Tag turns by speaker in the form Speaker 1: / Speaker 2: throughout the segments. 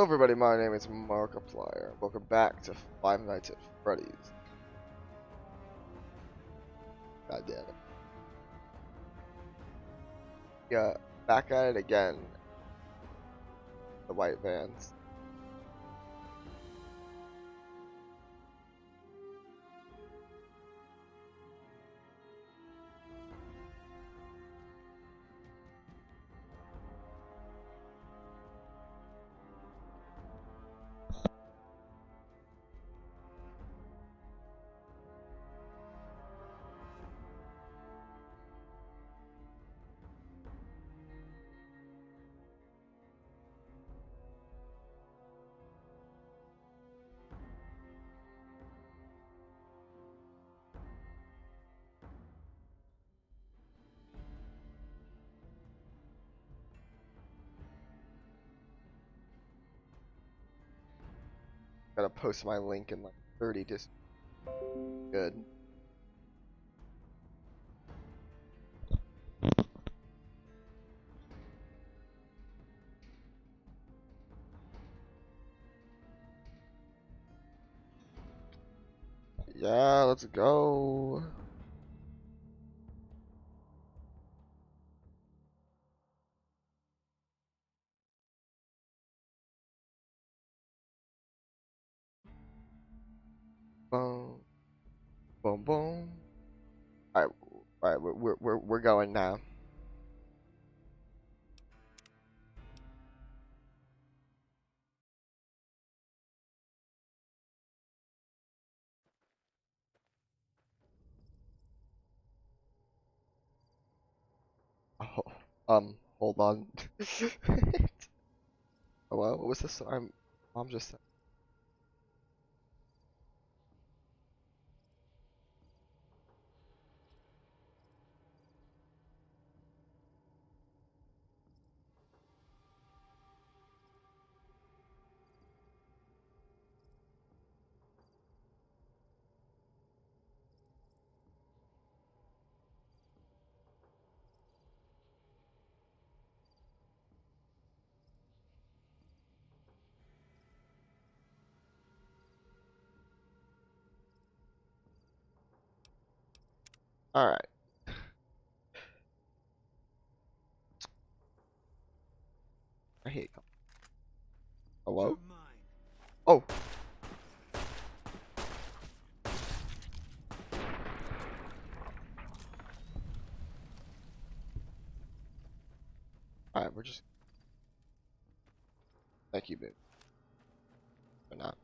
Speaker 1: everybody, my name is Markiplier. Welcome back to Five Nights at Freddy's. God damn it. Yeah, back at it again. The white vans. Gotta post my link in like 30 just good. Yeah, let's go. Boom, boom, boom. All right, we're going now. Oh, hold on. Hello, what was this? Mom just said. All right. I hate. Hello? Oh. All right, we're just. Thank you, babe. Or not.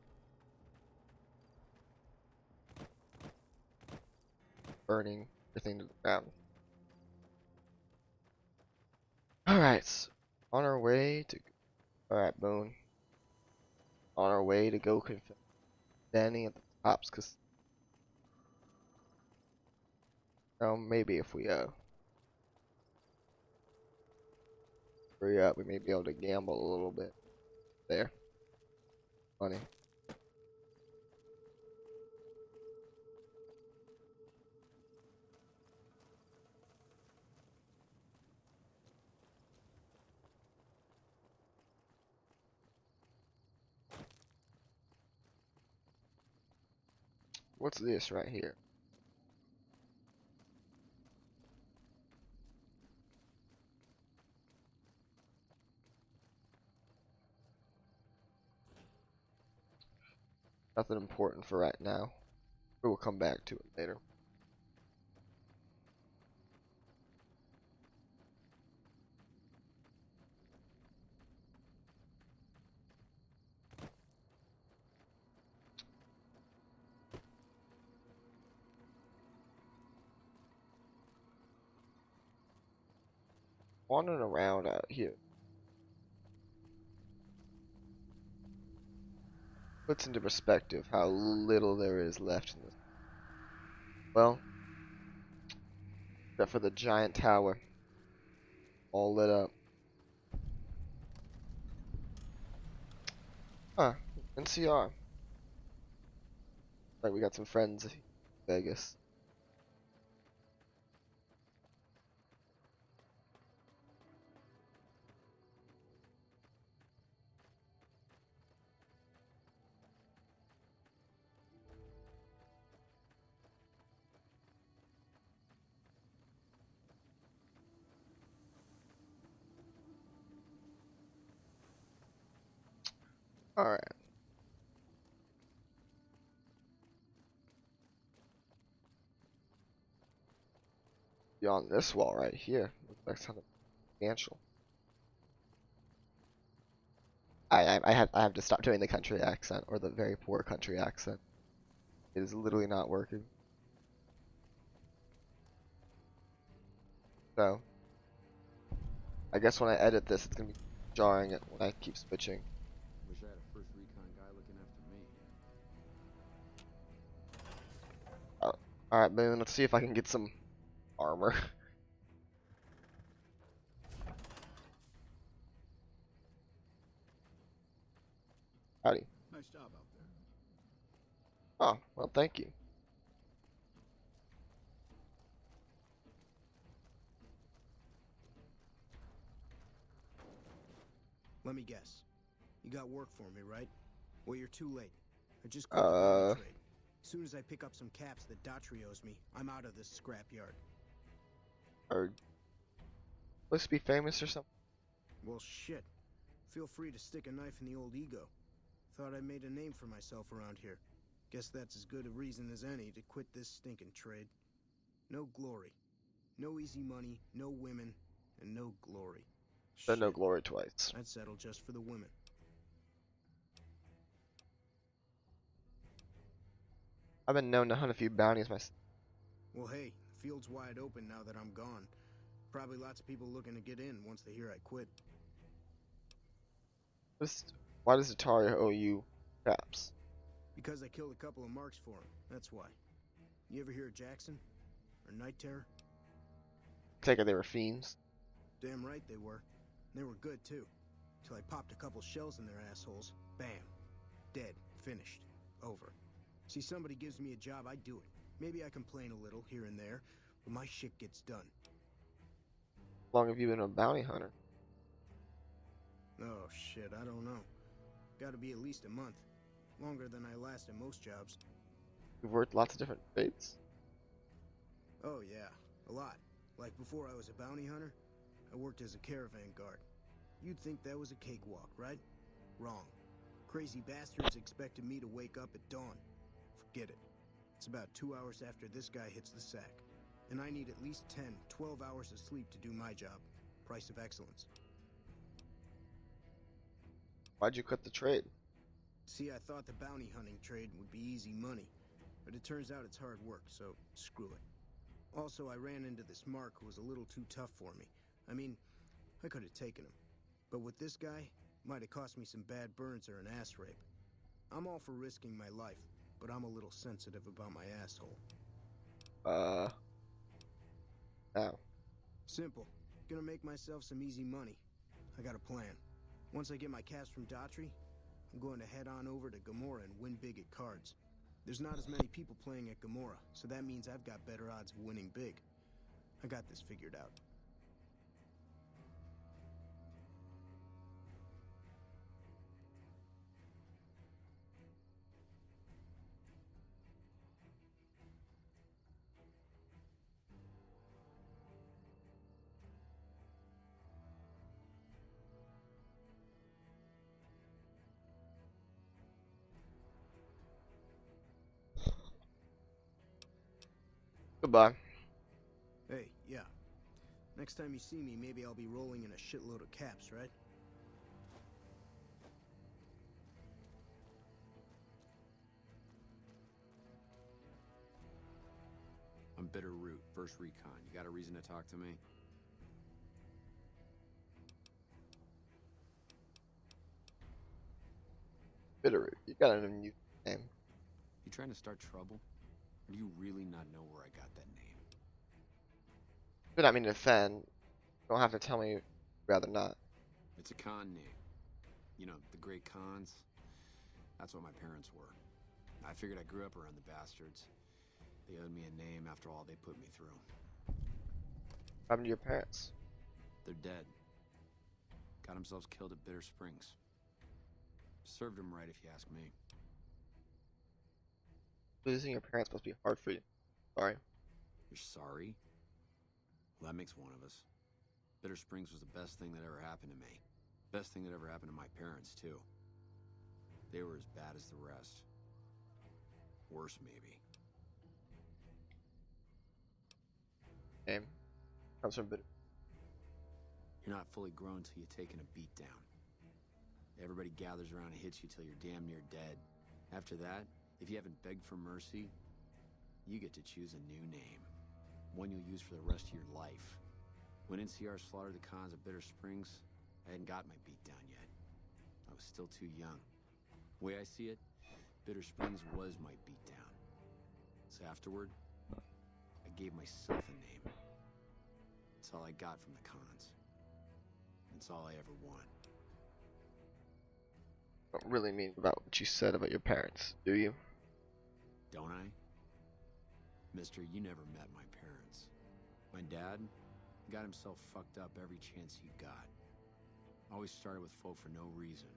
Speaker 1: Burning everything to the ground. Alright, on our way to. Alright, Boone. On our way to go confess Danny at the cops, cause. Maybe if we, hurry up, we may be able to gamble a little bit. There. Funny. What's this right here? Nothing important for right now. We will come back to it later. Wandering around out here puts into perspective how little there is left in this. Well, except for the giant tower, all lit up. Huh, NCR. Like we got some friends in Vegas. Alright. Beyond this wall right here. Looks like something substantial. I have to stop doing the country accent or the very poor country accent. It is literally not working. So I guess when I edit this, it's gonna be jarring it when I keep switching.
Speaker 2: Wish I had a first recon guy looking after me.
Speaker 1: Alright, Boone, let's see if I can get some armor. Howdy.
Speaker 2: Nice job out there.
Speaker 1: Oh, well, thank you.
Speaker 3: Let me guess. You got work for me, right? Well, you're too late. I just quit the bounty trade. As soon as I pick up some caps that Daughtry owes me, I'm out of this scrapyard.
Speaker 1: Are supposed to be famous or something?
Speaker 3: Well, shit. Feel free to stick a knife in the old ego. Thought I made a name for myself around here. Guess that's as good a reason as any to quit this stinking trade. No glory. No easy money, no women, and no glory.
Speaker 1: Said no
Speaker 3: Shit.
Speaker 1: glory twice.
Speaker 3: I'd settle just for the women.
Speaker 1: I've been known to hunt a few bounties myself.
Speaker 3: Well, hey, the field's wide open now that I'm gone. Probably lots of people looking to get in once they hear I quit.
Speaker 1: Why does Ataria owe you caps?
Speaker 3: Because I killed a couple of marks for him, that's why. You ever hear of Jackson? Or Night Terror?
Speaker 1: Take it they were fiends.
Speaker 3: Damn right they were. And they were good, too. Till I popped a couple shells in their assholes. Bam. Dead. Finished. Over. See, somebody gives me a job, I do it. Maybe I complain a little here and there, but my shit gets done.
Speaker 1: How long have you been a bounty hunter?
Speaker 3: Oh, shit, I don't know. Gotta be at least a month. Longer than I last at most jobs.
Speaker 1: You've worked lots of different trades?
Speaker 3: Oh, yeah. A lot. Like before I was a bounty hunter, I worked as a caravan guard. You'd think that was a cakewalk, right? Wrong. Crazy bastards expected me to wake up at dawn. Forget it. It's about 2 hours after this guy hits the sack. And I need at least 10, 12 hours of sleep to do my job. Price of excellence.
Speaker 1: Why'd you quit the trade?
Speaker 3: See, I thought the bounty hunting trade would be easy money. But it turns out it's hard work, so screw it. Also, I ran into this Mark who was a little too tough for me. I mean, I could have taken him. But with this guy, might have cost me some bad burns or an ass rape. I'm all for risking my life, but I'm a little sensitive about my asshole.
Speaker 1: Now.
Speaker 3: Simple. Gonna make myself some easy money. I got a plan. Once I get my caps from Daughtry, I'm going to head on over to Gomorrah and win big at cards. There's not as many people playing at Gomorrah, so that means I've got better odds of winning big. I got this figured out.
Speaker 1: Goodbye.
Speaker 3: Hey, yeah. Next time you see me, maybe I'll be rolling in a shitload of caps, right?
Speaker 2: I'm Bitterroot, first recon. You got a reason to talk to me?
Speaker 1: Bitterroot. You got a new name.
Speaker 2: You trying to start trouble? Or do you really not know where I got that name?
Speaker 1: But I mean to offend. You don't have to tell me. Rather not.
Speaker 2: It's a con name. You know, the great cons. That's what my parents were. I figured I grew up around the bastards. They owed me a name after all they put me through.
Speaker 1: What happened to your parents?
Speaker 2: They're dead. Got themselves killed at Bitter Springs. Served them right if you ask me.
Speaker 1: Losing your parents must be hard for you. Sorry.
Speaker 2: You're sorry? Well, that makes one of us. Bitter Springs was the best thing that ever happened to me. Best thing that ever happened to my parents, too. They were as bad as the rest. Worse, maybe.
Speaker 1: Name comes from Bitter.
Speaker 2: You're not fully grown till you've taken a beat down. Everybody gathers around and hits you till you're damn near dead. After that, if you haven't begged for mercy, you get to choose a new name. One you'll use for the rest of your life. When NCR slaughtered the cons of Bitter Springs, I hadn't got my beat down yet. I was still too young. The way I see it, Bitter Springs was my beat down. So afterward, I gave myself a name. That's all I got from the cons. That's all I ever want.
Speaker 1: Don't really mean about what you said about your parents, do you?
Speaker 2: Don't I? Mister, you never met my parents. My dad got himself fucked up every chance he got. Always started with folk for no reason.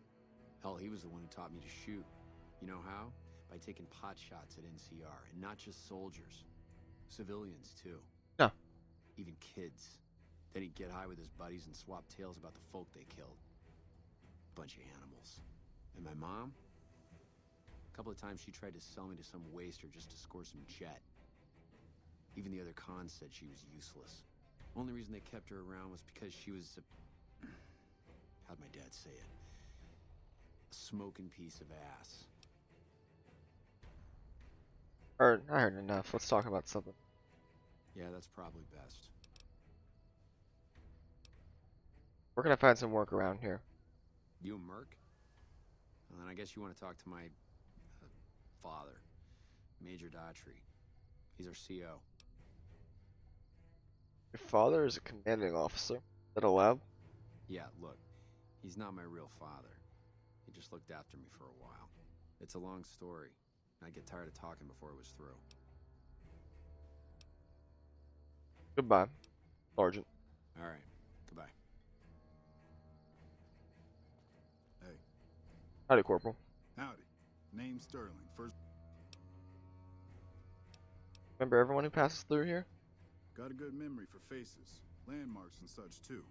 Speaker 2: Hell, he was the one who taught me to shoot. You know how? By taking pot shots at NCR, and not just soldiers. Civilians, too.
Speaker 1: No.
Speaker 2: Even kids. Then he'd get high with his buddies and swap tales about the folk they killed. Bunch of animals. And my mom? A couple of times she tried to sell me to some waster just to score some jet. Even the other cons said she was useless. Only reason they kept her around was because she was a... how'd my dad say it? A smoking piece of ass.
Speaker 1: I heard enough. Let's talk about something.
Speaker 2: Yeah, that's probably best.
Speaker 1: Where can I find some work around here?
Speaker 2: You and Merc? Well, then I guess you want to talk to my... father. Major Daughtry. He's our CO.
Speaker 1: Your father is a commanding officer. Is that allowed?
Speaker 2: Yeah, look. He's not my real father. He just looked after me for a while. It's a long story. I'd get tired of talking before it was through.
Speaker 1: Goodbye, Sergeant.
Speaker 2: All right. Goodbye.
Speaker 4: Hey.
Speaker 1: Howdy, Corporal.
Speaker 4: Howdy. Name Sterling. First.
Speaker 1: Remember everyone who passes through here?
Speaker 4: Got a good memory for faces, landmarks and such too.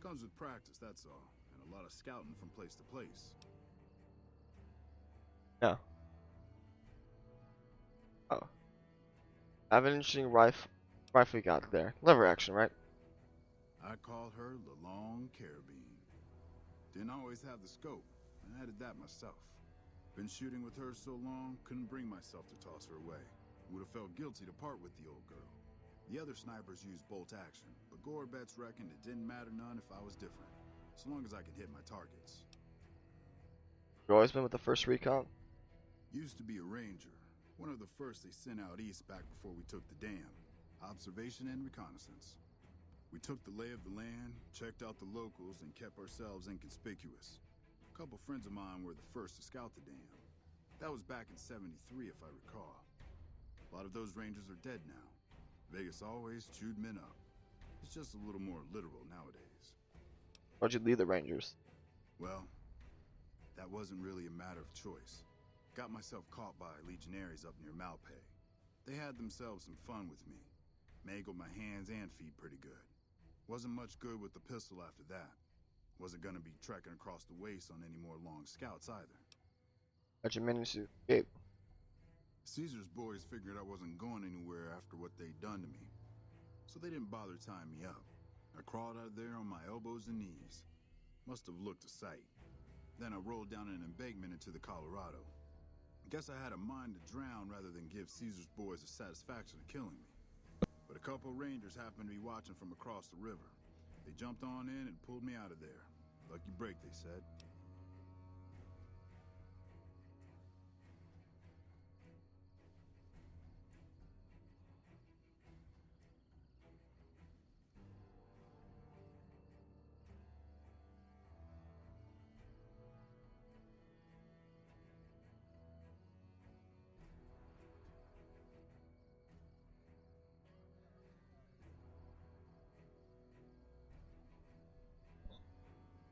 Speaker 4: Comes with practice, that's all. And a lot of scouting from place to place.
Speaker 1: Yeah. Oh. I have an interesting rifle you got there. Lever action, right?
Speaker 4: I called her the Long Carabine. Didn't always have the scope. I added that myself. Been shooting with her so long, couldn't bring myself to toss her away. Would have felt guilty to part with the old girl. The other snipers used bolt action, but Gorbets reckoned it didn't matter none if I was different, so long as I could hit my targets.
Speaker 1: You always been with the 1st Recon?
Speaker 4: Used to be a ranger, one of the first they sent out east back before we took the dam. Observation and reconnaissance. We took the lay of the land, checked out the locals, and kept ourselves inconspicuous. A couple friends of mine were the first to scout the dam. That was back in '73 if I recall. A lot of those rangers are dead now. Vegas always chewed men up. It's just a little more literal nowadays.
Speaker 1: Why'd you leave the Rangers?
Speaker 4: Well, that wasn't really a matter of choice. Got myself caught by legionaries up near Malpay. They had themselves some fun with me. Mangled my hands and feet pretty good. Wasn't much good with the pistol after that. Wasn't gonna be trekking across the waste on any more long scouts either.
Speaker 1: How'd you manage to escape?
Speaker 4: Caesar's boys figured I wasn't going anywhere after what they'd done to me. So they didn't bother tying me up. I crawled out of there on my elbows and knees. Must have looked a sight. Then I rolled down an embankment into the Colorado. Guess I had a mind to drown rather than give Caesar's boys the satisfaction of killing me. But a couple rangers happened to be watching from across the river. They jumped on in and pulled me out of there. Lucky break, they said.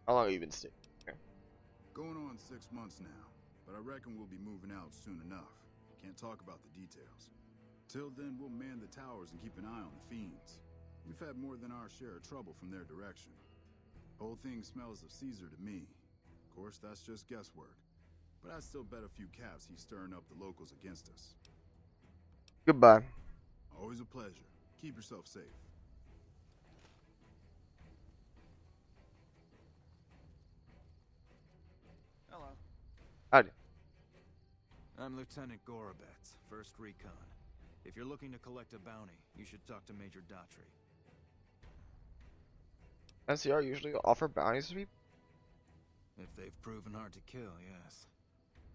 Speaker 1: How long have you been staying here?
Speaker 4: Going on 6 months now, but I reckon we'll be moving out soon enough. Can't talk about the details. Till then, we'll man the towers and keep an eye on the fiends. We've had more than our share of trouble from their direction. Whole thing smells of Caesar to me. Of course, that's just guesswork. But I still bet a few caps he's stirring up the locals against us.
Speaker 1: Goodbye.
Speaker 4: Always a pleasure. Keep yourself safe.
Speaker 5: Hello.
Speaker 1: Howdy.
Speaker 5: I'm Lieutenant Gorobets, 1st Recon. If you're looking to collect a bounty, you should talk to Major Daughtry.
Speaker 1: NCR usually offer bounties to people?
Speaker 5: If they've proven hard to kill, yes.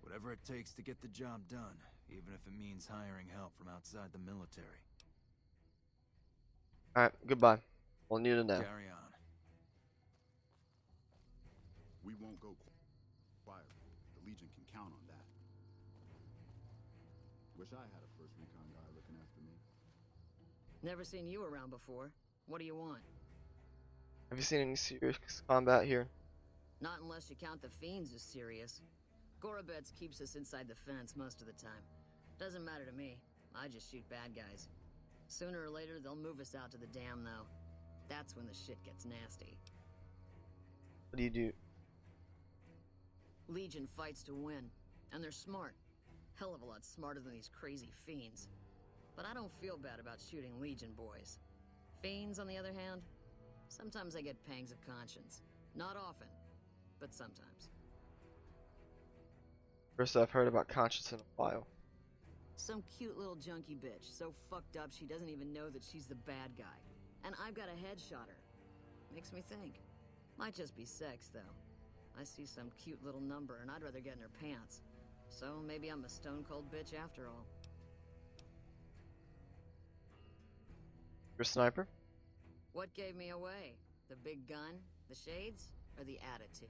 Speaker 5: Whatever it takes to get the job done, even if it means hiring help from outside the military.
Speaker 1: Alright, goodbye. We'll need to know.
Speaker 5: Carry on.
Speaker 4: We won't go quietly. The Legion can count on that. Wish I had a 1st Recon guy looking after me.
Speaker 6: Never seen you around before. What do you want?
Speaker 1: Have you seen any serious combat here?
Speaker 6: Not unless you count the fiends as serious. Gorobets keeps us inside the fence most of the time. Doesn't matter to me. I just shoot bad guys. Sooner or later, they'll move us out to the dam, though. That's when the shit gets nasty.
Speaker 1: What do you do?
Speaker 6: Legion fights to win, and they're smart. Hell of a lot smarter than these crazy fiends. But I don't feel bad about shooting Legion boys. Fiends, on the other hand, sometimes I get pangs of conscience. Not often, but sometimes.
Speaker 1: First I've heard about conscience in a while.
Speaker 6: Some cute little junkie bitch, so fucked up she doesn't even know that she's the bad guy. And I've got a headshot her. Makes me think. Might just be sex, though. I see some cute little number and I'd rather get in her pants. So maybe I'm a stone cold bitch after all.
Speaker 1: You're a sniper?
Speaker 6: What gave me away? The big gun, the shades, or the attitude?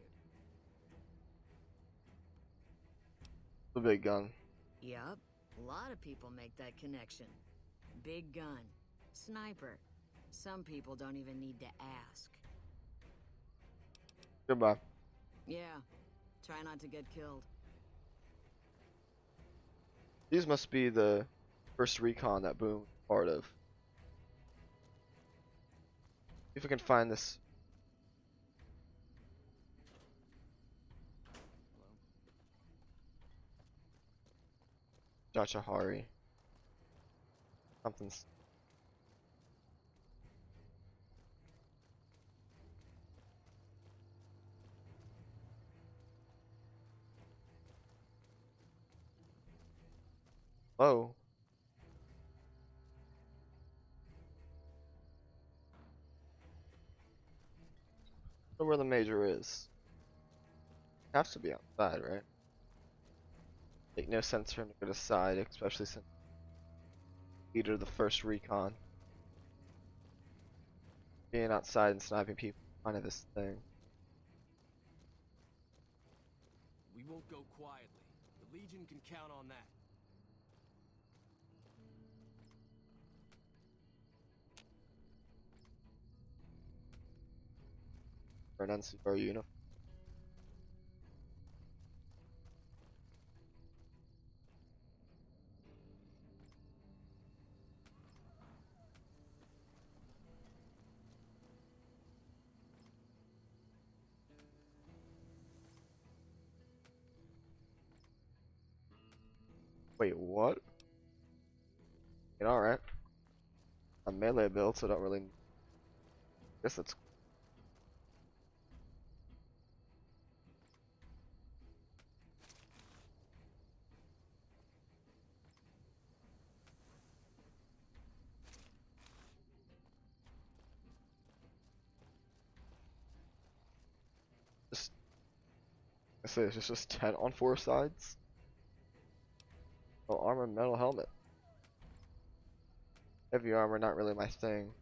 Speaker 1: The big gun.
Speaker 6: Yup, a lot of people make that connection. Big gun, sniper. Some people don't even need to ask.
Speaker 1: Goodbye.
Speaker 6: Yeah, try not to get killed.
Speaker 1: These must be the 1st Recon that Boone was part of. See if we can find this. Jachahari. Something's. Oh. Know where the major is. Has to be outside, right? Make no sense for him to go to side, especially since leader of the 1st Recon. Being outside and sniping people is kind of his thing.
Speaker 7: We won't go quietly. The Legion can count on that.
Speaker 1: For an NCR uniform. Wait, what? Alright. I'm melee build, so I don't really. Guess that's. Just. I say it's just 10 on 4 sides. Oh, armor, metal helmet. Heavy armor, not really my thing.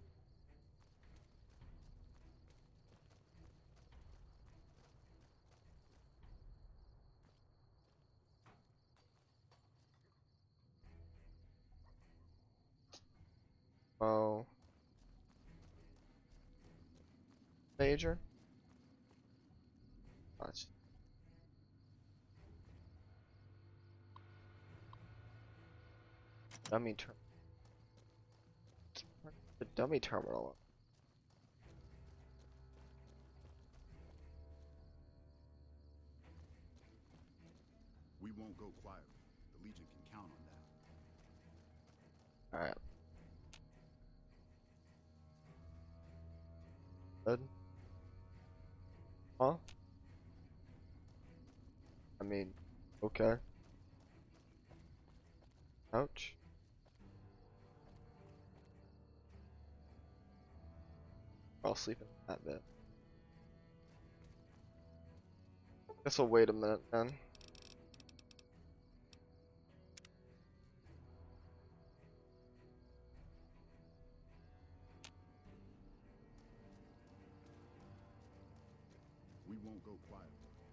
Speaker 1: Oh. Major? Much. Dummy terminal. The dummy terminal.
Speaker 4: won't go quietly. The Legion can count on that.
Speaker 1: Alright. Good. Huh? I mean, okay. Ouch. I'll sleep in that bed. Guess I'll wait a minute then.
Speaker 4: We won't go quietly.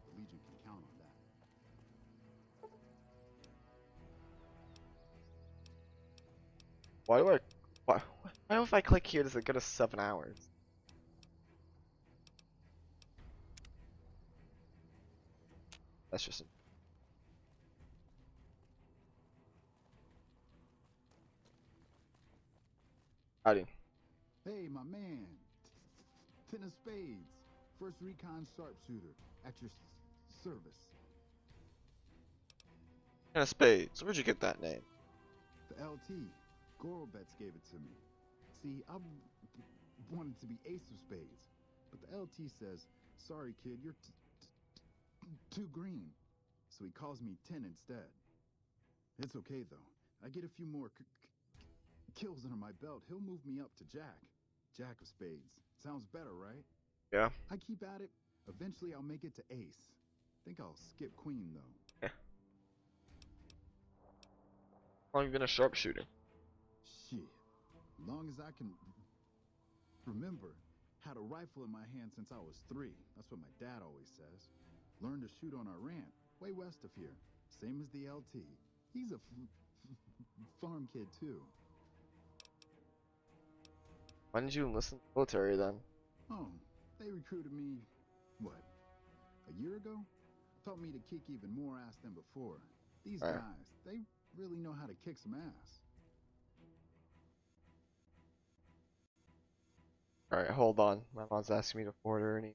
Speaker 4: The Legion can count on that.
Speaker 1: Why do I... Why if I click here does it go to 7 hours? That's just... Howdy.
Speaker 4: Hey, my man. Ten of Spades. First recon sharpshooter. At your service.
Speaker 1: And a spade. So where'd you get that name?
Speaker 4: The LT. Gorobets gave it to me. See, I wanted to be Ace of Spades. But the LT says, sorry kid, you're too green. So he calls me 10 instead. It's okay though. I get a few more kills under my belt. He'll move me up to Jack. Jack of Spades. Sounds better, right?
Speaker 1: Yeah.
Speaker 4: I keep at it. Eventually I'll make it to Ace. Think I'll skip Queen though.
Speaker 1: How long have you been a sharpshooter?
Speaker 4: Shit. Long as I can remember. Had a rifle in my hand since I was 3. That's what my dad always says. Learned to shoot on our ranch, way west of here. Same as the LT. He's a farm kid too.
Speaker 1: Why didn't you enlist in the military then?
Speaker 4: Oh, they recruited me, what, a year ago? Taught me to kick even more ass than before. These
Speaker 1: Right.
Speaker 4: guys, they really know how to kick some ass.
Speaker 1: Alright, hold on. My mom's asking me to order any.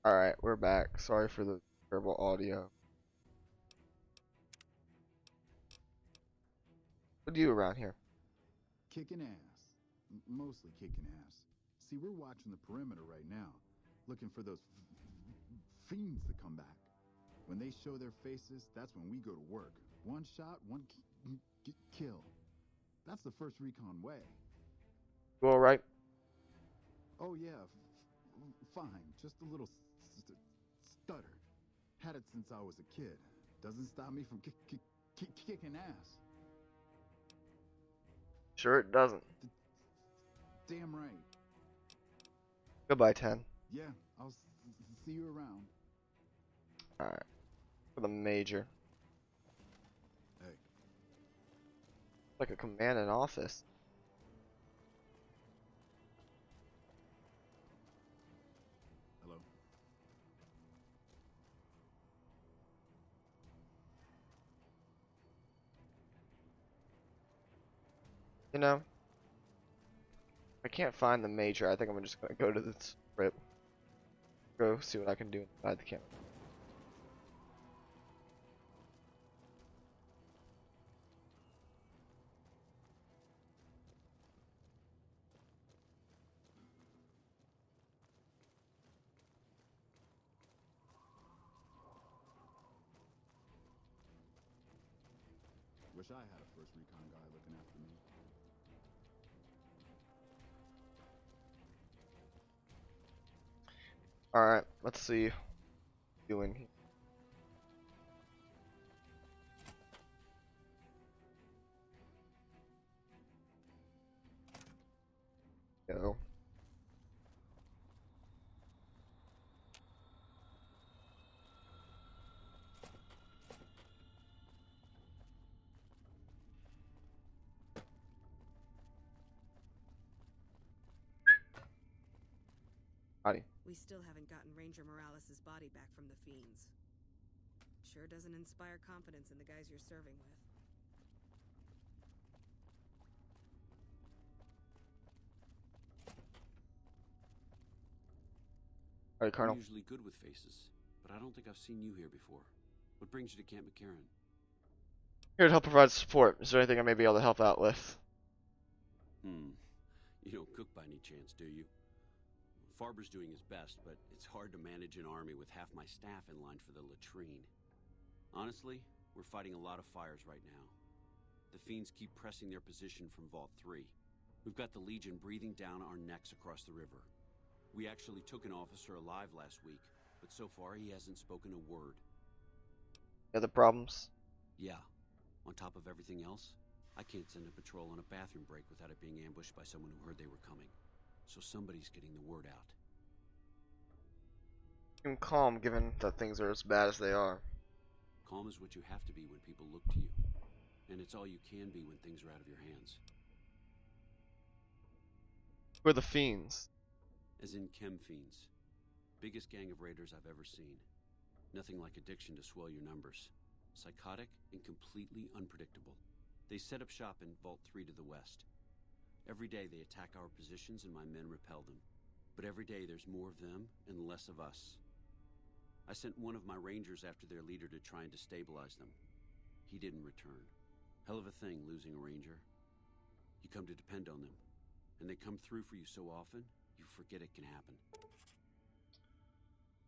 Speaker 1: Alright, we're back. Sorry for the terrible audio. What do you around here?
Speaker 4: Kicking ass. Mostly kicking ass. See, we're watching the perimeter right now, looking for those fiends to come back. When they show their faces, that's when we go to work. One shot, one kill. That's the first recon way.
Speaker 1: You alright?
Speaker 4: Oh yeah, fine. Just a little stutter. Had it since I was a kid. Doesn't stop me from kicking ass.
Speaker 1: Sure it doesn't.
Speaker 4: Damn right.
Speaker 1: Goodbye, 10.
Speaker 4: Yeah, I'll see you around.
Speaker 1: Alright. For the major.
Speaker 4: Hey,
Speaker 1: Like a command in office.
Speaker 4: hello.
Speaker 1: You know, I can't find the major. I think I'm just gonna go to this rip. Go see what I can do inside the camera.
Speaker 4: Wish I had a first recon guy looking after me.
Speaker 1: Alright, let's see. Doing here. Go. Howdy.
Speaker 8: We still haven't gotten Ranger Morales' body back from the Fiends. Sure doesn't inspire confidence in the guys you're serving with.
Speaker 1: Alright, Colonel.
Speaker 9: I'm usually good with faces, but I don't think I've seen you here before. What brings you to Camp McCarran?
Speaker 1: Here to help provide support. Is there anything I may be able to help out with?
Speaker 9: You don't cook by any chance, do you? Farber's doing his best, but it's hard to manage an army with half my staff in line for the latrine. Honestly, we're fighting a lot of fires right now. The Fiends keep pressing their position from Vault 3. We've got the Legion breathing down our necks across the river. We actually took an officer alive last week, but so far he hasn't spoken a word.
Speaker 1: Other problems?
Speaker 9: Yeah. On top of everything else, I can't send a patrol on a bathroom break without it being ambushed by someone who heard they were coming. So somebody's getting the word out.
Speaker 1: I'm calm given that things are as bad as they are.
Speaker 9: Calm is what you have to be when people look to you. And it's all you can be when things are out of your hands.
Speaker 1: Who are the Fiends?
Speaker 9: As in Chem Fiends. Biggest gang of raiders I've ever seen. Nothing like addiction to swell your numbers. Psychotic and completely unpredictable. They set up shop in Vault 3 to the west. Every day they attack our positions and my men repel them. But every day there's more of them and less of us. I sent one of my rangers after their leader to try and destabilize them. He didn't return. Hell of a thing, losing a ranger. You come to depend on them. And they come through for you so often, you forget it can happen.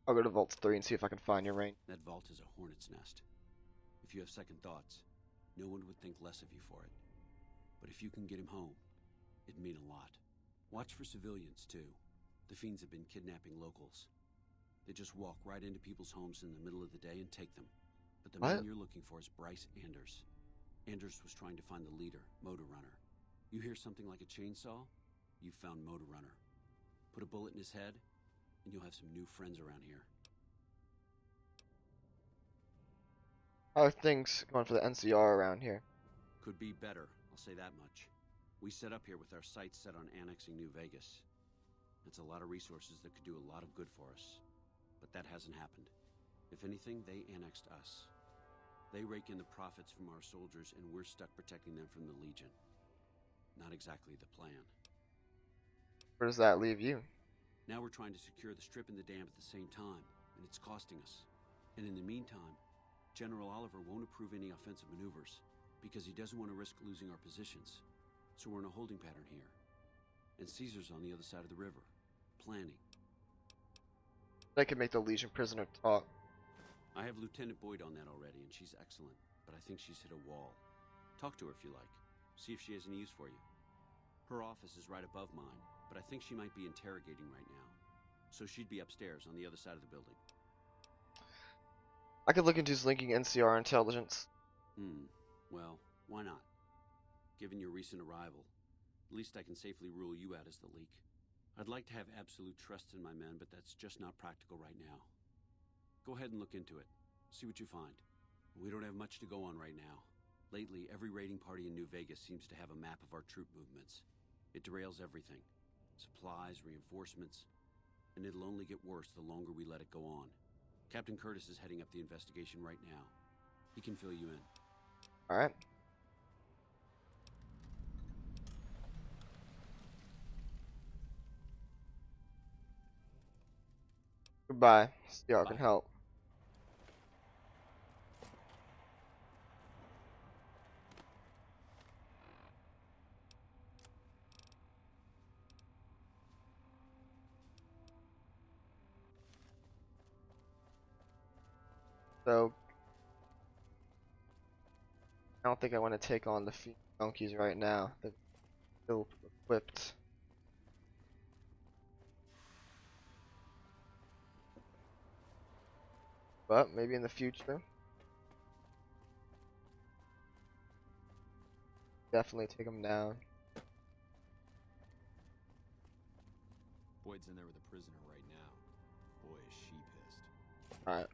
Speaker 1: I'll go to Vault 3 and see if I can find your range.
Speaker 9: That vault is a hornet's nest. If you have second thoughts, no one would think less of you for it. But if you can get him home, it'd mean a lot. Watch for civilians, too. The Fiends have been kidnapping locals. They just walk right into people's homes in the middle of the day and take them. But the man you're looking for is Bryce Anders. Anders was trying to find the leader, Motor Runner. You hear something like a chainsaw? You've found Motor Runner. Put a bullet in his head, and you'll have some new friends around here.
Speaker 1: How are things going for the NCR around here?
Speaker 9: Could be better, I'll say that much. We set up here with our sights set on annexing New Vegas. It's a lot of resources that could do a lot of good for us. But that hasn't happened. If anything, they annexed us. They rake in the profits from our soldiers, and we're stuck protecting them from the Legion. Not exactly the plan.
Speaker 1: Where does that leave you?
Speaker 9: Now we're trying to secure the strip and the dam at the same time, and it's costing us. And in the meantime, General Oliver won't approve any offensive maneuvers, because he doesn't want to risk losing our positions. So we're in a holding pattern here. And Caesar's on the other side of the river, planning.
Speaker 1: They could make the Legion prisoner talk.
Speaker 9: I have Lieutenant Boyd on that already, and she's excellent, but I think she's hit a wall. Talk to her if you like. See if she has any use for you. Her office is right above mine, but I think she might be interrogating right now. So she'd be upstairs on the other side of the building.
Speaker 1: I could look into linking NCR intelligence.
Speaker 9: Well, why not? Given your recent arrival, at least I can safely rule you out as the leak. I'd like to have absolute trust in my men, but that's just not practical right now. Go ahead and look into it. See what you find. We don't have much to go on right now. Lately, every raiding party in New Vegas seems to have a map of our troop movements. It derails everything. Supplies, reinforcements, and it'll only get worse the longer we let it go on. Captain Curtis is heading up the investigation right now. He can fill you in.
Speaker 1: Alright. Goodbye. See how I can
Speaker 9: Bye.
Speaker 1: help. So, I don't think I want to take on the donkeys right now. They're still equipped. But maybe in the future. Definitely take them down.
Speaker 2: Boyd's in there with a prisoner right now. Boy, is she pissed.
Speaker 1: Alright.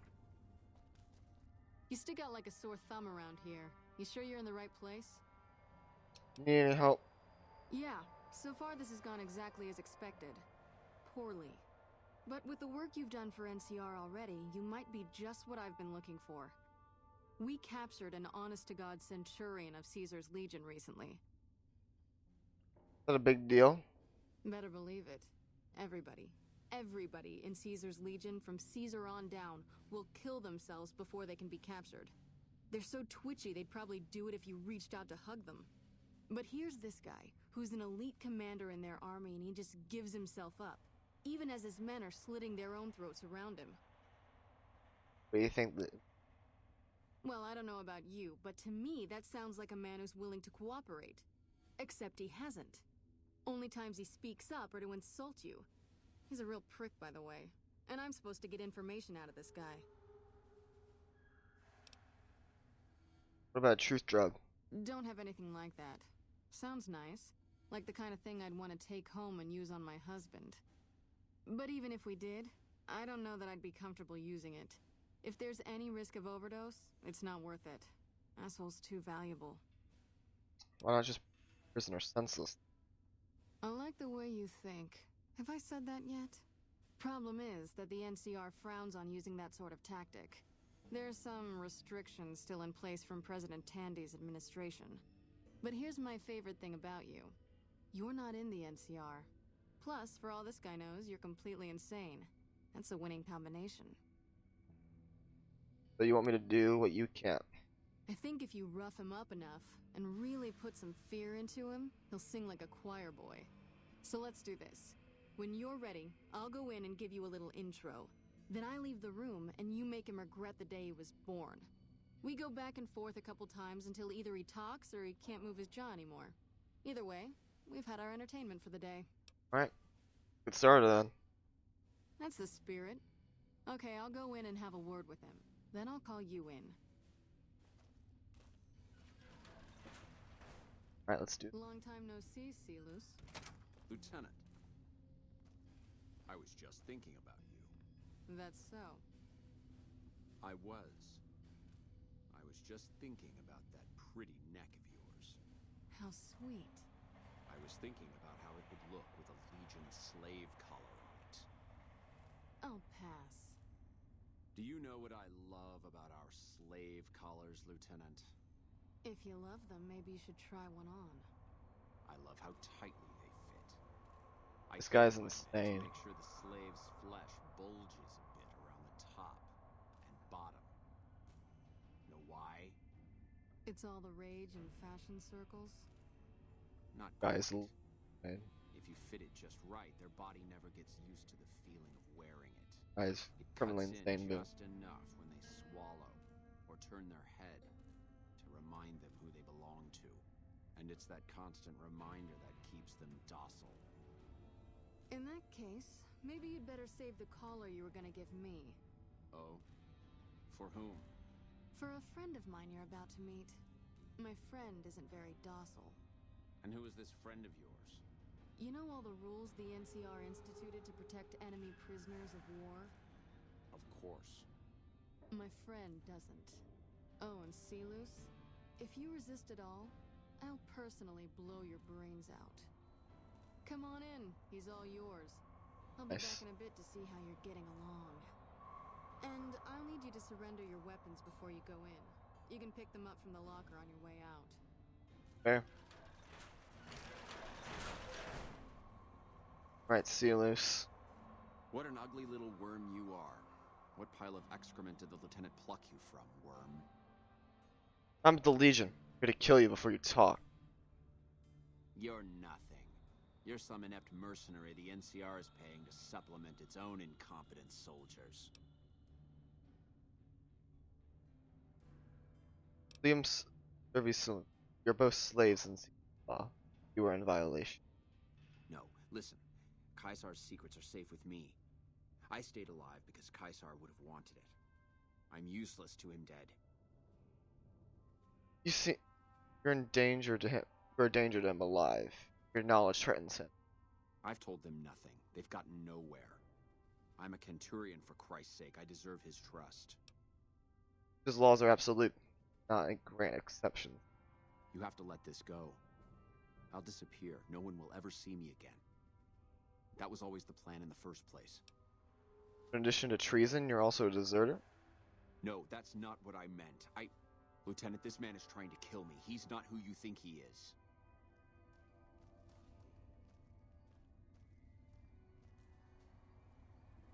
Speaker 10: You stick out like a sore thumb around here. You sure you're in the right place?
Speaker 1: Need any help?
Speaker 10: Yeah, so far this has gone exactly as expected. Poorly. But with the work you've done for NCR already, you might be just what I've been looking for. We captured an honest-to-God Centurion of Caesar's Legion recently.
Speaker 1: Is that a big deal?
Speaker 10: Better believe it. Everybody in Caesar's Legion from Caesar on down will kill themselves before they can be captured. They're so twitchy they'd probably do it if you reached out to hug them. But here's this guy, who's an elite commander in their army, and he just gives himself up, even as his men are slitting their own throats around him.
Speaker 1: What do you think that...
Speaker 10: Well, I don't know about you, but to me that sounds like a man who's willing to cooperate. Except he hasn't. Only times he speaks up are to insult you. He's a real prick, by the way. And I'm supposed to get information out of this guy.
Speaker 1: What about a truth drug?
Speaker 10: Don't have anything like that. Sounds nice. Like the kind of thing I'd want to take home and use on my husband. But even if we did, I don't know that I'd be comfortable using it. If there's any risk of overdose, it's not worth it. Asshole's too valuable.
Speaker 1: Why not just prisoner senseless?
Speaker 10: I like the way you think. Have I said that yet? Problem is that the NCR frowns on using that sort of tactic. There's some restrictions still in place from President Tandy's administration. But here's my favorite thing about you. You're not in the NCR. Plus, for all this guy knows, you're completely insane. That's a winning combination.
Speaker 1: So you want me to do what you can't?
Speaker 10: I think if you rough him up enough and really put some fear into him, he'll sing like a choir boy. So let's do this. When you're ready, I'll go in and give you a little intro. Then I leave the room and you make him regret the day he was born. We go back and forth a couple times until either he talks or he can't move his jaw anymore. Either way, we've had our entertainment for the day.
Speaker 1: Alright. Get started then.
Speaker 10: That's the spirit. Okay, I'll go in and have a word with him. Then I'll call you in.
Speaker 1: Alright, let's do it.
Speaker 10: Long time no see, Celus.
Speaker 2: Lieutenant, I was just thinking about you.
Speaker 10: That's so.
Speaker 2: I was just thinking about that pretty neck of yours.
Speaker 10: How sweet.
Speaker 2: I was thinking about how it would look with a Legion slave collar on it.
Speaker 10: I'll pass.
Speaker 2: Do you know what I love about our slave collars, Lieutenant?
Speaker 10: If you love them, maybe you should try one on.
Speaker 2: I love how tightly they fit.
Speaker 1: This guy's insane.
Speaker 2: Make sure the slave's flesh bulges a bit around the top and bottom. Know why?
Speaker 10: It's all the rage in fashion circles.
Speaker 2: Not
Speaker 1: Guys,
Speaker 2: quite.
Speaker 1: man.
Speaker 2: If you fit it just right, their body never gets used to the feeling of wearing it.
Speaker 1: Guys,
Speaker 2: It
Speaker 1: criminally
Speaker 2: cuts
Speaker 1: insane
Speaker 2: in
Speaker 1: move.
Speaker 2: just enough when they swallow or turn their head to remind them who they belong to. And it's that constant reminder that keeps them docile.
Speaker 10: In that case, maybe you'd better save the collar you were gonna give me.
Speaker 2: Oh? For whom?
Speaker 10: For a friend of mine you're about to meet. My friend isn't very docile.
Speaker 2: And who is this friend of yours?
Speaker 10: You know all the rules the NCR instituted to protect enemy prisoners of war?
Speaker 2: Of course.
Speaker 10: My friend doesn't. Oh, and Silus? If you resist at all, I'll personally blow your brains out. Come on in, he's all yours. I'll be
Speaker 1: Nice.
Speaker 10: back in a bit to see how you're getting along. And I'll need you to surrender your weapons before you go in. You can pick them up from the locker on your way out.
Speaker 1: Fair. Right, Silus.
Speaker 2: What an ugly little worm you are. What pile of excrement did the lieutenant pluck you from, worm?
Speaker 1: I'm the Legion. Here to kill you before you talk.
Speaker 2: You're nothing. You're some inept mercenary the NCR is paying to supplement its own incompetent soldiers.
Speaker 1: Liam Service, you're both slaves in law. You are in violation.
Speaker 2: No, listen. Caesar's secrets are safe with me. I stayed alive because Caesar would have wanted it. I'm useless to him dead.
Speaker 1: You see, you're in danger to him. You're a danger to him alive. Your knowledge threatens him.
Speaker 2: I've told them nothing. They've gotten nowhere. I'm a Centurion for Christ's sake. I deserve his trust.
Speaker 1: His laws are absolute, not a grant exception.
Speaker 2: You have to let this go. I'll disappear. No one will ever see me again. That was always the plan in the first place.
Speaker 1: In addition to treason, you're also a deserter?
Speaker 2: No, that's not what I meant. Lieutenant, this man is trying to kill me. He's not who you think he is.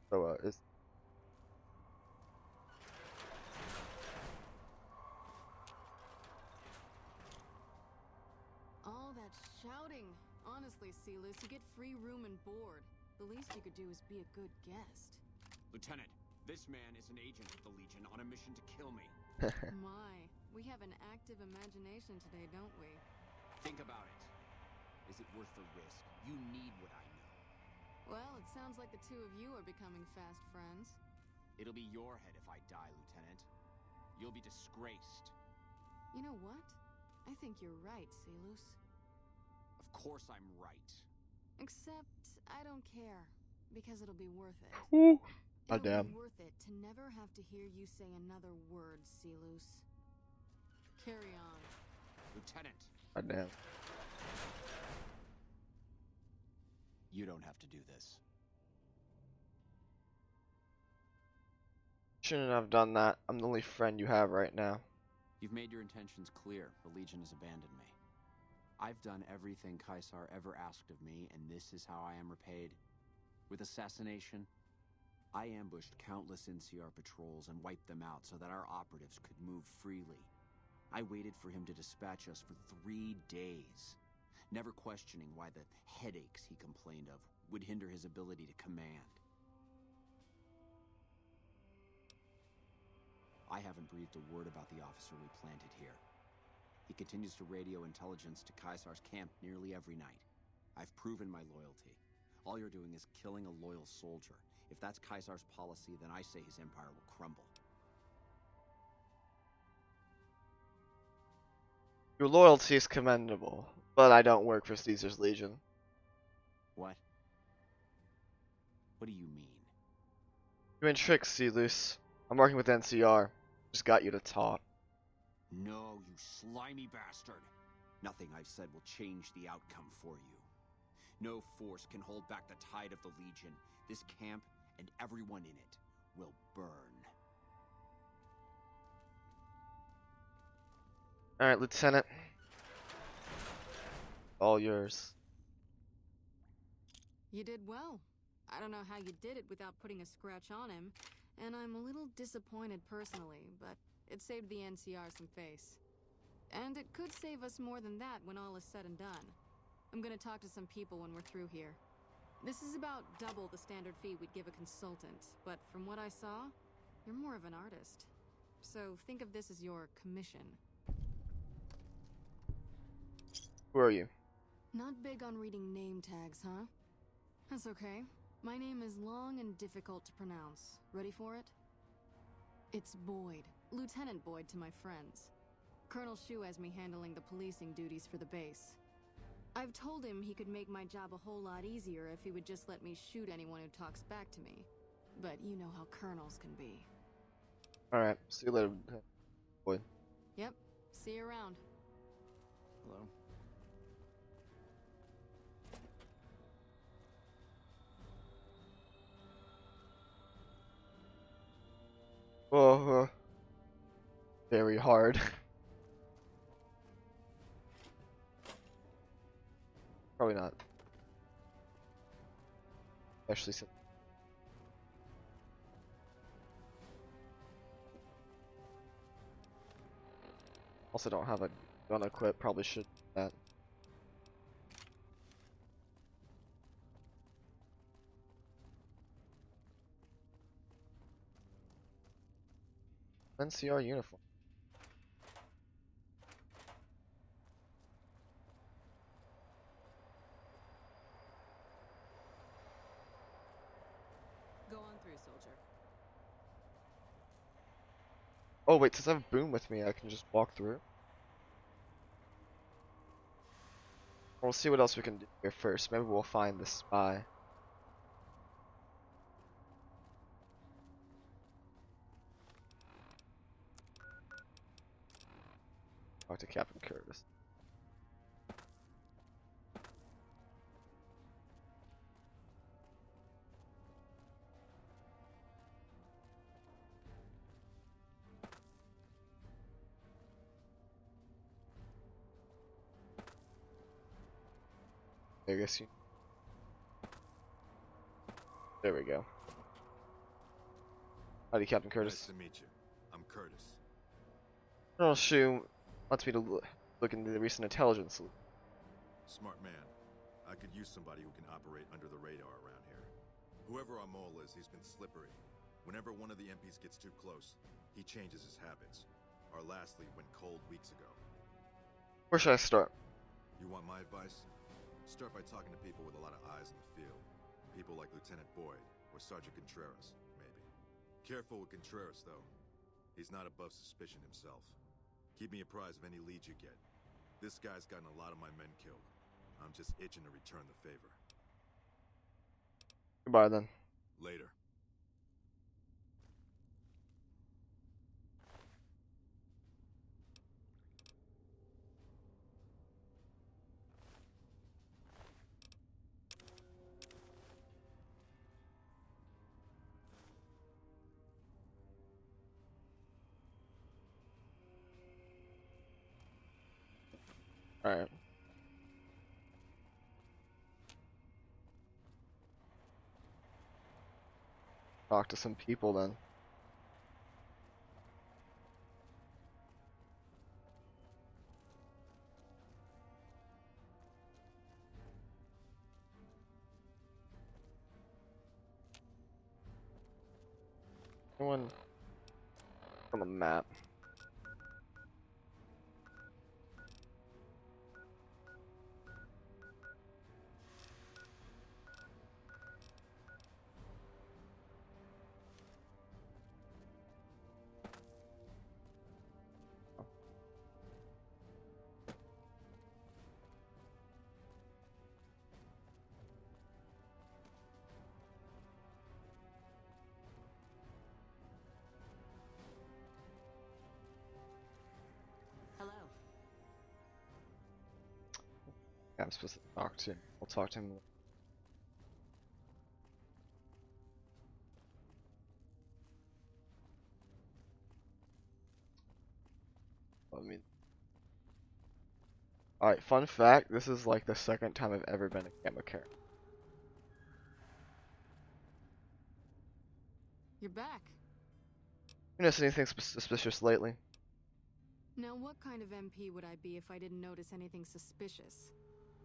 Speaker 1: So, is...
Speaker 10: All that shouting. Honestly, Silus, you get free room and board. The least you could do is be a good guest.
Speaker 2: Lieutenant, this man is an agent of the Legion on a mission to kill me.
Speaker 10: My, we have an active imagination today, don't we?
Speaker 2: Think about it. Is it worth the risk? You need what I know.
Speaker 10: Well, it sounds like the two of you are becoming fast friends.
Speaker 2: It'll be your head if I die, Lieutenant. You'll be disgraced.
Speaker 10: You know what? I think you're right, Silus.
Speaker 2: Of course I'm right.
Speaker 10: Except, I don't care. Because it'll be worth it.
Speaker 1: Ooh.
Speaker 10: It'll
Speaker 1: Damn.
Speaker 10: be worth it to never have to hear you say another word, Silus. Carry on.
Speaker 2: Lieutenant!
Speaker 1: Damn.
Speaker 2: You don't have to do this.
Speaker 1: Shouldn't have done that. I'm the only friend you have right now.
Speaker 2: You've made your intentions clear. The Legion has abandoned me. I've done everything Caesar ever asked of me, and this is how I am repaid. With assassination, I ambushed countless NCR patrols and wiped them out so that our operatives could move freely. I waited for him to dispatch us for 3 days, never questioning why the headaches he complained of would hinder his ability to command. I haven't breathed a word about the officer we planted here. He continues to radio intelligence to Caesar's camp nearly every night. I've proven my loyalty. All you're doing is killing a loyal soldier. If that's Caesar's policy, then I say his empire will crumble.
Speaker 1: Your loyalty is commendable, but I don't work for Caesar's Legion.
Speaker 2: What? What do you mean?
Speaker 1: You're in tricks, Silus. I'm working with NCR. Just got you to talk.
Speaker 2: No, you slimy bastard. Nothing I've said will change the outcome for you. No force can hold back the tide of the Legion. This camp and everyone in it will burn.
Speaker 1: Alright, Lieutenant. All yours.
Speaker 10: You did well. I don't know how you did it without putting a scratch on him, and I'm a little disappointed personally, but it saved the NCR some face. And it could save us more than that when all is said and done. I'm gonna talk to some people when we're through here. This is about double the standard fee we'd give a consultant, but from what I saw, you're more of an artist. So think of this as your commission.
Speaker 1: Who are you?
Speaker 10: Not big on reading name tags, huh? That's okay. My name is long and difficult to pronounce. Ready for it? It's Boyd. Lieutenant Boyd to my friends. Colonel Shu has me handling the policing duties for the base. I've told him he could make my job a whole lot easier if he would just let me shoot anyone who talks back to me. But you know how colonels can be.
Speaker 1: Alright, see you later, Boyd.
Speaker 10: Yep, see you around.
Speaker 5: Hello?
Speaker 1: Oh, very hard. Probably not. Especially since. Also don't have a gun equipped, probably should do that. NCR uniform.
Speaker 8: Go on through, soldier.
Speaker 1: Oh wait, since I have Boom with me, I can just walk through. We'll see what else we can do here first. Maybe we'll find the spy. Talk to Captain Curtis. I guess you. There we go. Howdy, Captain Curtis.
Speaker 11: Nice to meet you. I'm Curtis.
Speaker 1: Colonel Shu wants me to look into the recent intelligence.
Speaker 11: Smart man. I could use somebody who can operate under the radar around here. Whoever our mole is, he's been slippery. Whenever one of the MPs gets too close, he changes his habits. Our last lead went cold weeks ago.
Speaker 1: Where should I start?
Speaker 11: You want my advice? Start by talking to people with a lot of eyes in the field. People like Lieutenant Boyd or Sergeant Contreras, maybe. Careful with Contreras, though. He's not above suspicion himself. Keep me apprised of any leads you get. This guy's gotten a lot of my men killed. I'm just itching to return the favor.
Speaker 1: Goodbye then.
Speaker 11: Later.
Speaker 1: Alright. Talk to some people then. One on the map.
Speaker 10: Hello.
Speaker 1: I'm supposed to talk to him. We'll talk to him. Alright, fun fact, this is like the second time I've ever been a gamma character.
Speaker 10: You're back.
Speaker 1: You notice anything suspicious lately?
Speaker 10: Now, what kind of MP would I be if I didn't notice anything suspicious?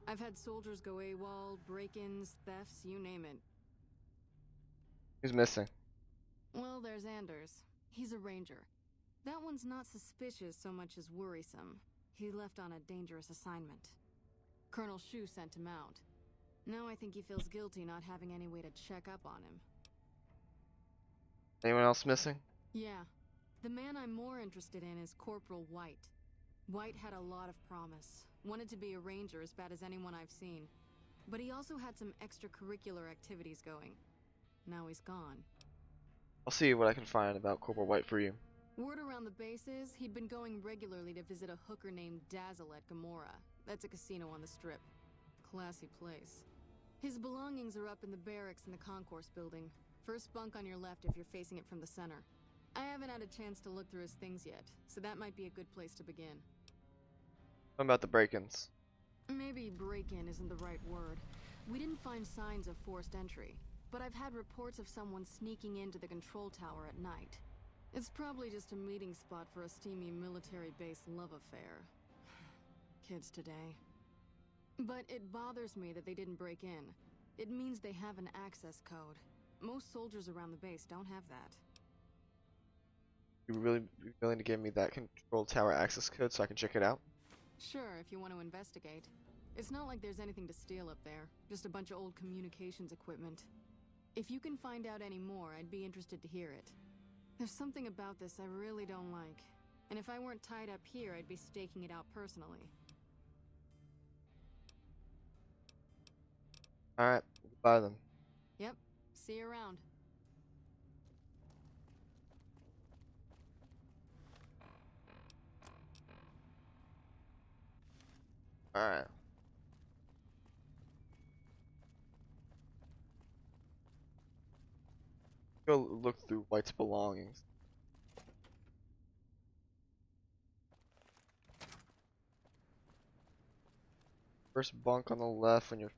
Speaker 10: I've had soldiers go AWOL, break-ins, thefts, you name it.
Speaker 1: Who's missing?
Speaker 10: Well, there's Anders. He's a ranger. That one's not suspicious so much as worrisome. He left on a dangerous assignment. Colonel Shu sent him out. Now I think he feels guilty not having any way to check up on him.
Speaker 1: Anyone else missing?
Speaker 10: Yeah. The man I'm more interested in is Corporal White. White had a lot of promise. Wanted to be a ranger as bad as anyone I've seen. But he also had some extracurricular activities going. Now he's gone.
Speaker 1: I'll see what I can find about Corporal White for you.
Speaker 10: Word around the base is he'd been going regularly to visit a hooker named Dazzle at Gamora. That's a casino on the Strip. Classy place. His belongings are up in the barracks in the concourse building. First bunk on your left if you're facing it from the center. I haven't had a chance to look through his things yet, so that might be a good place to begin.
Speaker 1: What about the break-ins?
Speaker 10: Maybe break-in isn't the right word. We didn't find signs of forced entry, but I've had reports of someone sneaking into the control tower at night. It's probably just a meeting spot for a steamy military base love affair. Kids today. But it bothers me that they didn't break in. It means they have an access code. Most soldiers around the base don't have that.
Speaker 1: You really be willing to give me that control tower access code so I can check it out?
Speaker 10: Sure, if you want to investigate. It's not like there's anything to steal up there. Just a bunch of old communications equipment. If you can find out any more, I'd be interested to hear it. There's something about this I really don't like. And if I weren't tied up here, I'd be staking it out personally.
Speaker 1: Alright, bye then.
Speaker 10: Yep, see you around.
Speaker 1: Alright. Go look through White's belongings. First bunk on the left when you're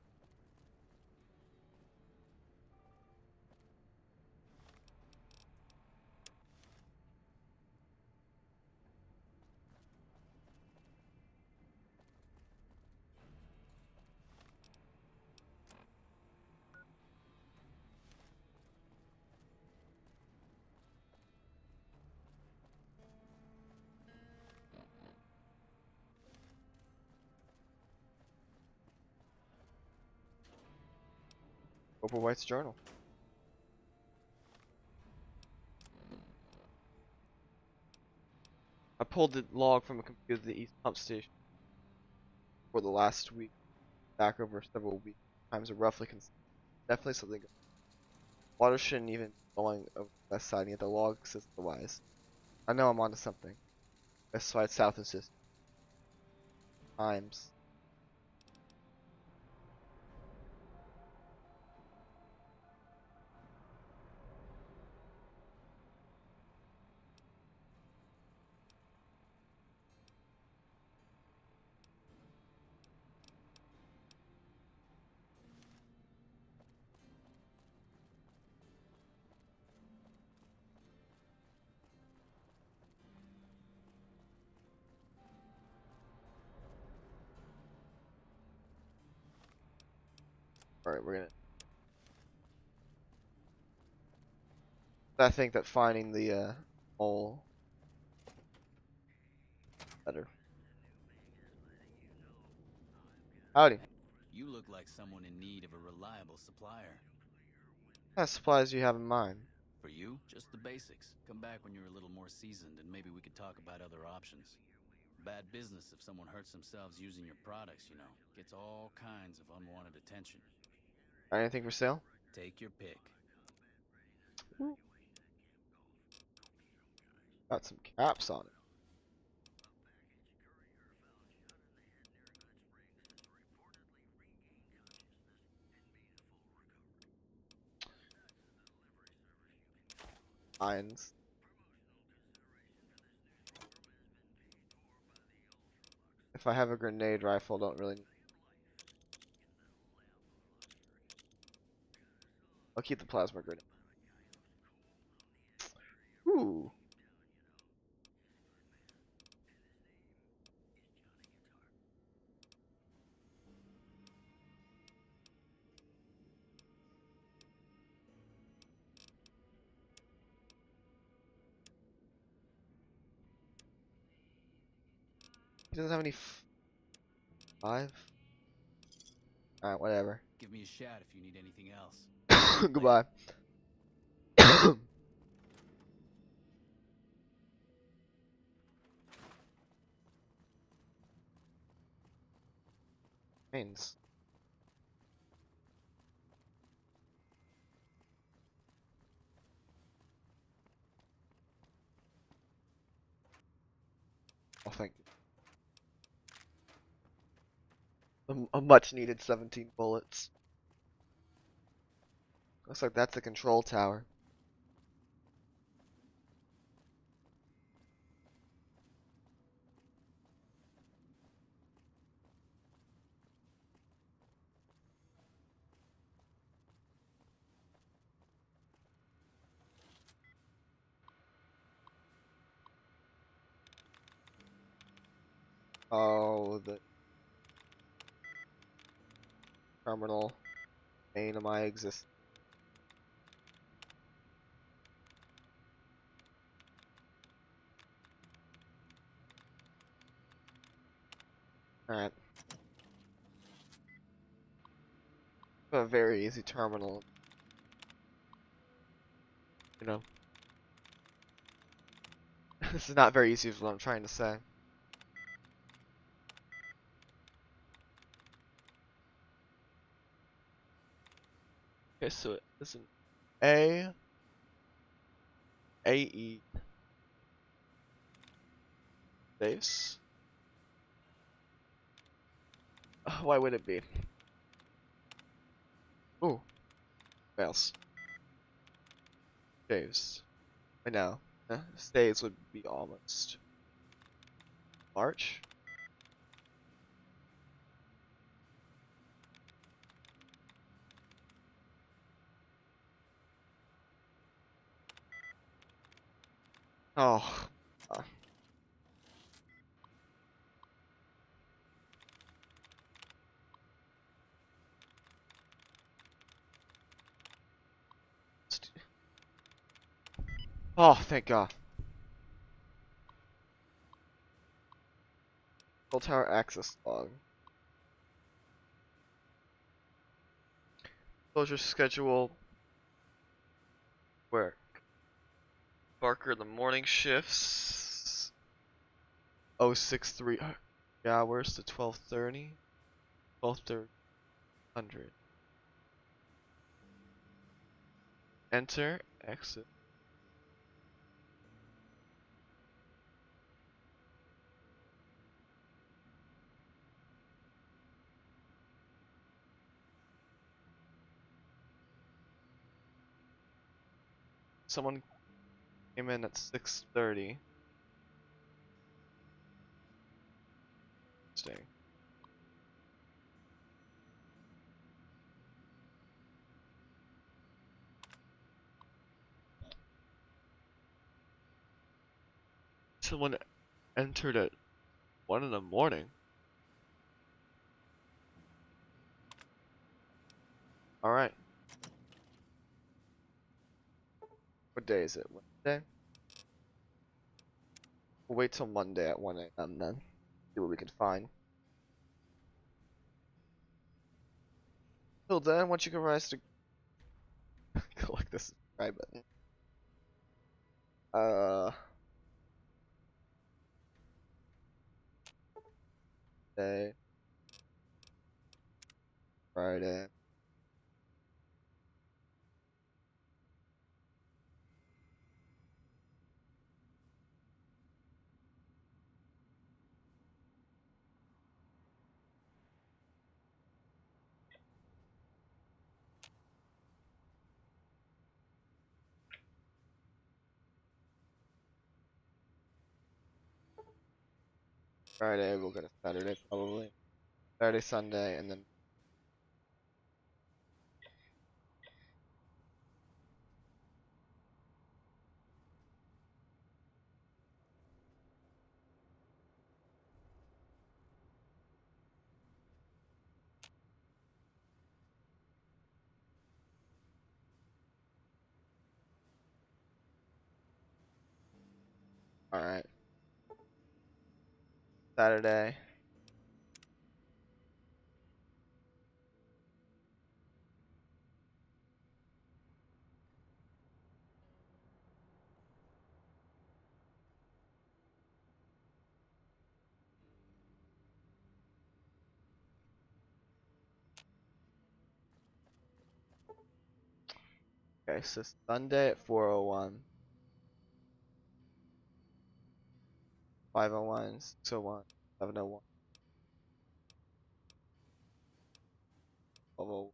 Speaker 1: Corporal White's journal. I pulled the log from a computer at the East Pump Station for the last week, back over several weeks. Times are roughly consistent. Definitely something. Water shouldn't even be going over the west side, yet the log says otherwise. I know I'm onto something. West side, south is just times. Alright, we're gonna. I think that finding the mole better. Howdy.
Speaker 5: You look like someone in need of a reliable supplier.
Speaker 1: What kind of supplies do you have in mind?
Speaker 5: For you, just the basics. Come back when you're a little more seasoned and maybe we could talk about other options. Bad business if someone hurts themselves using your products, you know. Gets all kinds of unwanted attention.
Speaker 1: Anything for sale?
Speaker 5: Take your pick.
Speaker 1: Got some caps on it. Mines. If I have a grenade rifle, don't really. I'll keep the plasma grenade. Ooh. He doesn't have any 5? Alright, whatever.
Speaker 5: Give me a shout if you need anything else.
Speaker 1: Goodbye. Trains. Oh, thank you. A much needed 17 bullets. Looks like that's the control tower. Oh, the terminal main of my existence. Alright. A very easy terminal. You know. This is not very easy is what I'm trying to say. Okay, so it's an AE base. Why would it be? Ooh. Fails. Saves. I know. Stays would be almost. March? Oh. Oh, thank God. Full tower access log. Closure schedule. Work. Barker the morning shifts. 063 hours to 12:30. 12:30. Enter. Exit. Someone came in at 6:30. Staying. Someone entered at 1 in the morning. Alright. What day is it? Wednesday? We'll wait till Monday at 1 a.m. then. See what we can find. Till then, once you can rise to collect this subscribe button. Day. Friday. Friday, we'll go to Saturday probably. Saturday, Sunday, and then alright. Saturday. Okay, so Sunday at 4:01. 5:01, 6:01, 7:01. 12:01.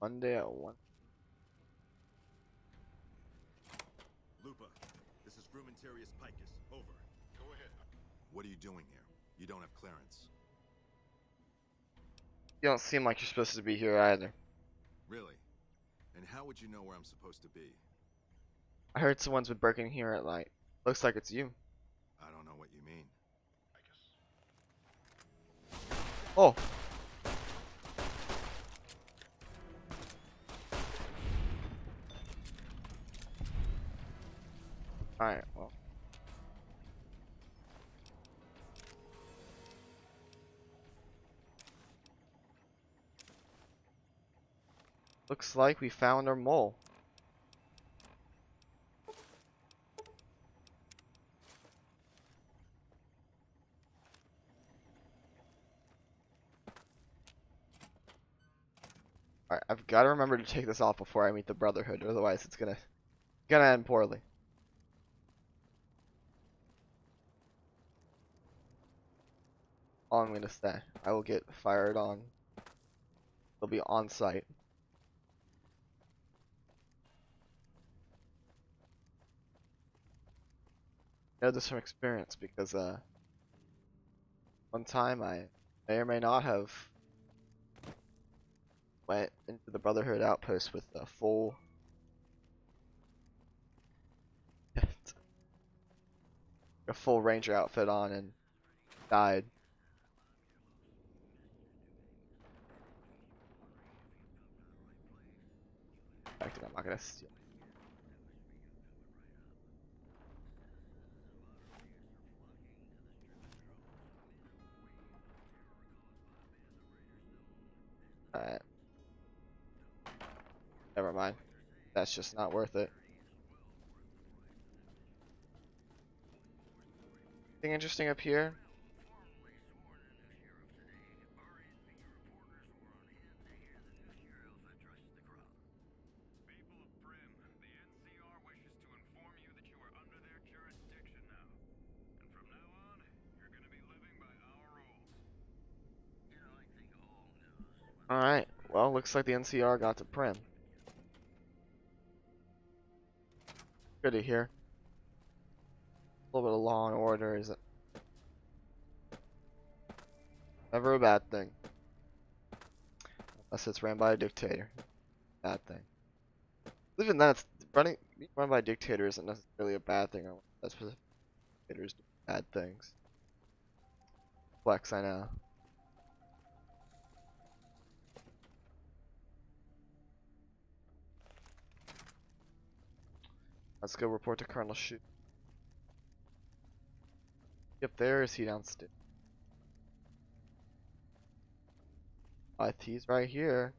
Speaker 1: Monday at 1.
Speaker 11: Lupa, this is Frumentarius Picus. Over. Go ahead. What are you doing here? You don't have clearance.
Speaker 1: You don't seem like you're supposed to be here either.
Speaker 11: Really? And how would you know where I'm supposed to be?
Speaker 1: I heard someone's been breaking here at night. Looks like it's you.
Speaker 11: I don't know what you mean.
Speaker 1: Oh! Alright, well. Looks like we found our mole. Alright, I've got to remember to take this off before I meet the Brotherhood, otherwise it's gonna end poorly. All I'm gonna say. I will get fired on. They'll be on site. I know this from experience because one time I may or may not have went into the Brotherhood outpost with a full ranger outfit on and died. In fact, I'm not gonna steal. Alright. Never mind. That's just not worth it. Anything interesting up here? Alright, well, looks like the NCR got to Prim. Good to hear. A little bit of law and order isn't never a bad thing. Unless it's ran by a dictator. Bad thing. Even that's being run by a dictator isn't necessarily a bad thing. That's what dictators do bad things. Flex, I know. Let's go report to Colonel Shu. Yep, there is he downstairs. He's right here.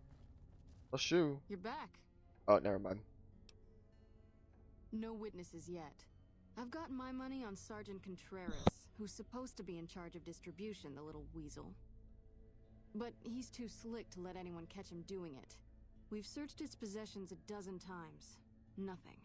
Speaker 1: Colonel Shu.
Speaker 10: You're back.
Speaker 1: Oh, never mind.
Speaker 10: No witnesses yet. I've got my money on Sergeant Contreras, who's supposed to be in charge of distribution, the little weasel. But he's too slick to let anyone catch him doing it. We've searched his possessions a dozen times. Nothing.